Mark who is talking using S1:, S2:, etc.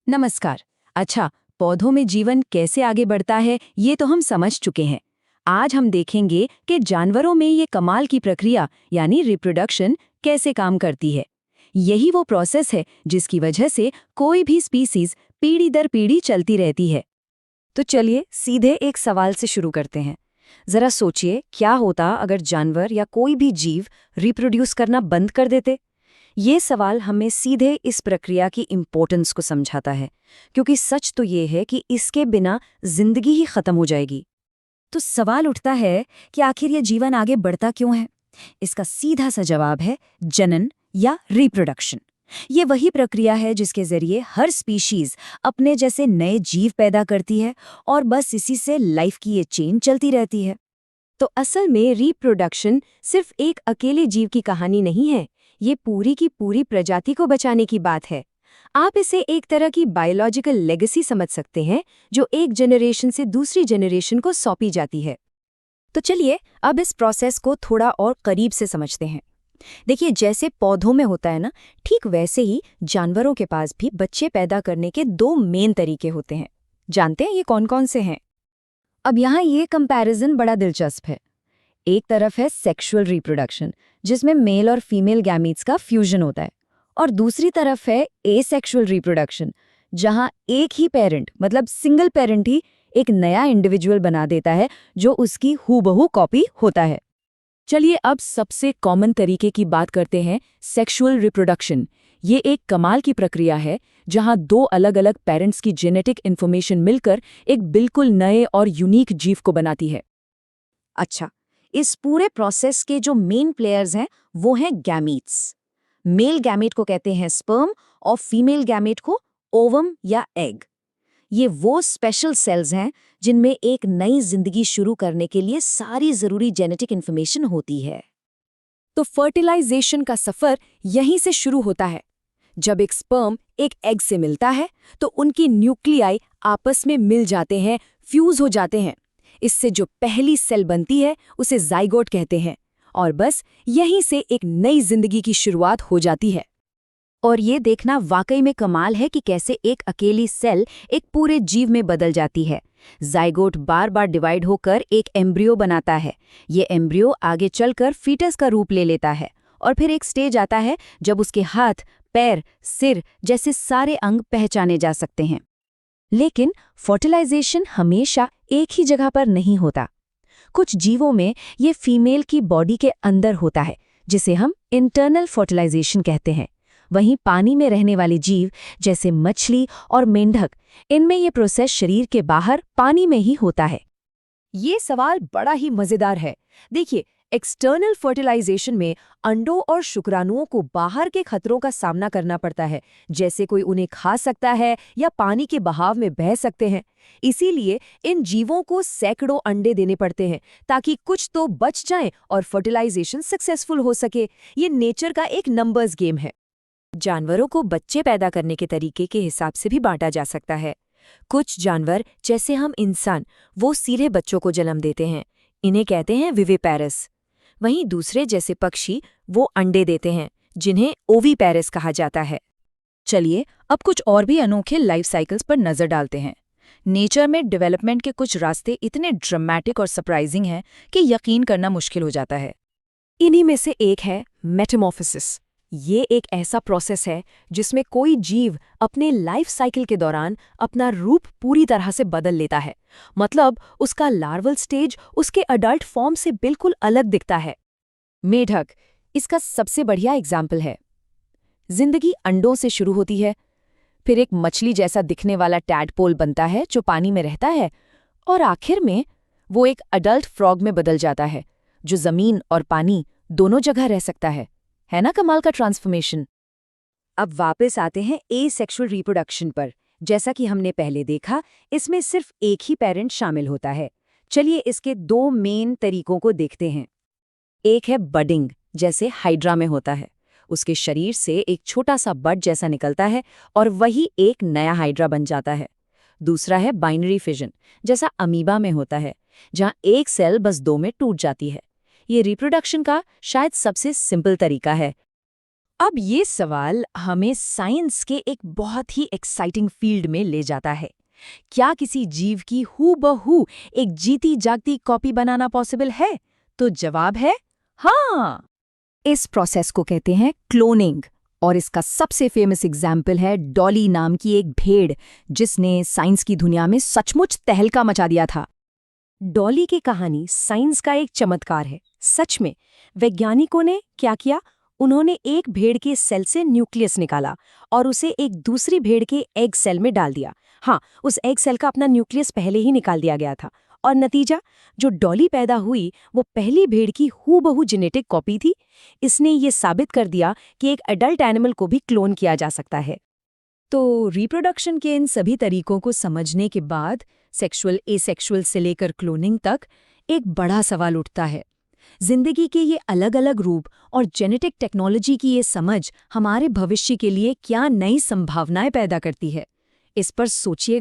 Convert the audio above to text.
S1: नमस्कार। अच्छा, पौधों में जीवन कैसे आगे बढ़ता है ये तो हम समझ चुके हैं। आज हम देखेंगे कि जानवरों में ये कमाल की प्रक्रिया यानी रिप्रोडक्शन कैसे काम करती है। यही वो प्रोसेस है जिसकी वजह से कोई भी स्पीसीज पीढ़ी दर पीढ़ी चलती रहती है।
S2: तो चलिए सीधे एक सवाल से शुरू करते हैं। जरा सोचिए क्या होता अगर जानवर या कोई भी जीव रिप्रोड्यूस करना बंद कर देते। ये सवाल हमें सीधे इस प्रक्रिया की इम्पोर्टेंस को समझाता है, क्योंकि सच तो ये है कि इसके बिना जिंदगी ही खत्म हो जाएगी। तो सवाल उठता है कि आखिर ये जीवन आगे बढ़ता क्यों है। इसका सीधा सा जवाब है जनन या रिप्रोडक्शन। ये वही प्रक्रिया है जिसके जरिए हर स्पीशीज अपने जैसे नए जीव पैदा करती है और बस इसी से लाइफ की ये चेन चलती रहती है।
S1: तो असल में रिप्रोडक्शन सिर्फ एक अकेले जीव की कहानी नहीं है, ये पूरी की पूरी प्रजाति को बचाने की बात है। आप इसे एक तरह की बायोलॉजिकल लेगेसी समझ सकते हैं जो एक जनरेशन से दूसरी जनरेशन को सौंपी जाती है।
S2: तो चलिए अब इस प्रोसेस को थोड़ा और करीब से समझते हैं। देखिए जैसे पौधों में होता है ना, ठीक वैसे ही जानवरों के पास भी बच्चे पैदा करने के दो मेन तरीके होते हैं। जानते हैं ये कौन कौन से हैं? अब यहाँ ये कंपैरिजन बड़ा दिलचस्प है। एक तरफ है सेक्सुअल रिप्रोडक्शन, जिसमें मेल और फीमेल गैमीट्स का फ्यूजन होता है, और दूसरी तरफ है एसेक्सुअल रिप्रोडक्शन, जहाँ एक ही पेरेंट मतलब सिंगल पेरेंट ही एक नया इंडिविजुअल बना देता है जो उसकी हूबहू कॉपी होता है।
S1: चलिए अब सबसे कॉमन तरीके की बात करते हैं, सेक्सुअल रिप्रोडक्शन। ये एक कमाल की प्रक्रिया है जहां दो अलग अलग पेरेंट्स की जेनेटिक इन्फॉर्मेशन मिलकर एक बिल्कुल नए और यूनिक जीव को बनाती है।
S2: अच्छा, इस पूरे प्रोसेस के जो मेन प्लेयर्स हैं वो हैं गैमीट्स। मेल गैमेट को कहते हैं स्पर्म और फीमेल गैमेट को ओवम या एग। ये वो स्पेशल सेल्स हैं जिनमें एक नई जिंदगी शुरू करने के लिए सारी जरूरी जेनेटिक इन्फॉर्मेशन होती है।
S1: तो फर्टिलाइजेशन का सफर यहीं से शुरू होता है। जब एक स्पर्म एक एग से मिलता है तो उनकी न्यूक्लियाई आपस में मिल जाते हैं, फ्यूज हो जाते हैं। इससे जो पहली सेल बनती है उसे जाइगोट कहते हैं, और बस यहीं से एक नई जिंदगी की शुरुआत हो जाती है।
S2: और ये देखना वाकई में कमाल है कि कैसे एक अकेली सेल एक पूरे जीव में बदल जाती है। जाइगोट बार बार डिवाइड होकर एक एम्ब्रियो बनाता है। ये एम्ब्रियो आगे चलकर फीटस का रूप ले लेता है, और फिर एक स्टेज आता है जब उसके हाथ, पैर, सिर जैसे सारे अंग पहचाने जा सकते हैं। लेकिन फर्टिलाइजेशन हमेशा एक ही जगह पर नहीं होता। कुछ जीवों में ये फीमेल की बॉडी के अंदर होता है, जिसे हम इंटरनल फर्टिलाइजेशन कहते हैं। वहीं पानी में रहने वाले जीव जैसे मछली और मेंढक, इनमें ये प्रोसेस शरीर के बाहर पानी में ही होता है।
S1: ये सवाल बड़ा ही मजेदार है। देखिए, एक्सटर्नल फर्टिलाइजेशन में अंडों और शुक्राणुओं को बाहर के खतरों का सामना करना पड़ता है, जैसे कोई उन्हें खा सकता है या पानी के बहाव में बह सकते हैं। इसीलिए इन जीवों को सैकड़ों अंडे देने पड़ते हैं ताकि कुछ तो बच जाएं और फर्टिलाइजेशन सक्सेसफुल हो सके। ये नेचर का एक नंबर्स गेम है।
S2: जानवरों को बच्चे पैदा करने के तरीके के हिसाब से भी बांटा जा सकता है। कुछ जानवर जैसे हम इंसान, वो सीधे बच्चों को जन्म देते हैं, इन्हें कहते हैं विविपेरस। वहीं दूसरे जैसे पक्षी वो अंडे देते हैं, जिन्हें ओवीपेरस कहा जाता है। चलिए अब कुछ और भी अनोखे लाइफ साइकिल्स पर नजर डालते हैं। नेचर में डेवलपमेंट के कुछ रास्ते इतने ड्रामेटिक और सरप्राइजिंग हैं कि यकीन करना मुश्किल हो जाता है।
S1: इन्हीं में से एक है मेटामॉर्फोसिस। ये एक ऐसा प्रोसेस है जिसमें कोई जीव अपने लाइफ साइकिल के दौरान अपना रूप पूरी तरह से बदल लेता है। मतलब उसका लार्वल स्टेज उसके अडल्ट फॉर्म से बिल्कुल अलग दिखता है।
S2: मेढक इसका सबसे बढ़िया एग्जाम्पल है। जिंदगी अंडों से शुरू होती है, फिर एक मछली जैसा दिखने वाला टैडपोल बनता है जो पानी में रहता है, और आखिर में वो एक अडल्ट फ्रॉग में बदल जाता है जो जमीन और पानी दोनों जगह रह सकता है। है ना कमाल का ट्रांसफॉर्मेशन। अब वापस आते हैं एसेक्सुअल रिप्रोडक्शन पर। जैसा कि हमने पहले देखा, इसमें सिर्फ एक ही पेरेंट शामिल होता है। चलिए इसके दो मेन तरीकों को देखते हैं। एक है बडिंग, जैसे हाइड्रा में होता है। उसके शरीर से एक छोटा सा बड जैसा निकलता है और वही एक नया हाइड्रा बन जाता है। दूसरा है बाइनरी फिजन, जैसा अमीबा में होता है, जहां एक सेल बस दो में टूट जाती है। ये रिप्रोडक्शन का शायद सबसे सिंपल तरीका है।
S1: अब ये सवाल हमें साइंस के एक बहुत ही एक्साइटिंग फील्ड में ले जाता है। क्या किसी जीव की हूबहू एक जीती जागती कॉपी बनाना पॉसिबल है? तो जवाब है हाँ।
S2: इस प्रोसेस को कहते हैं क्लोनिंग, और इसका सबसे फेमस एग्जाम्पल है डॉली नाम की एक भेड़, जिसने साइंस की दुनिया में सचमुच तहलका मचा दिया था।
S1: डॉली की कहानी साइंस का एक चमत्कार है। सच में वैज्ञानिकों ने क्या किया? उन्होंने एक भेड़ के सेल से न्यूक्लियस निकाला और उसे एक दूसरी भेड़ के एग सेल में डाल दिया। हाँ, उस एग सेल का अपना न्यूक्लियस पहले ही निकाल दिया गया था। और नतीजा, जो डॉली पैदा हुई वो पहली भेड़ की हूबहू जेनेटिक कॉपी थी। इसने ये साबित कर दिया कि एक एडल्ट एनिमल को भी क्लोन किया जा सकता है। तो रिप्रोडक्शन के इन सभी तरीकों को समझने के बाद सेक्सुअल एसेक्सुअल से लेकर क्लोनिंग तक एक बड़ा सवाल उठता है। जिंदगी के ये अलग-अलग रूप और जेनेटिक टेक्नोलॉजी की ये समझ हमारे भविष्य के लिए क्या नई संभावनाएं पैदा करती है? इस पर सोचिए।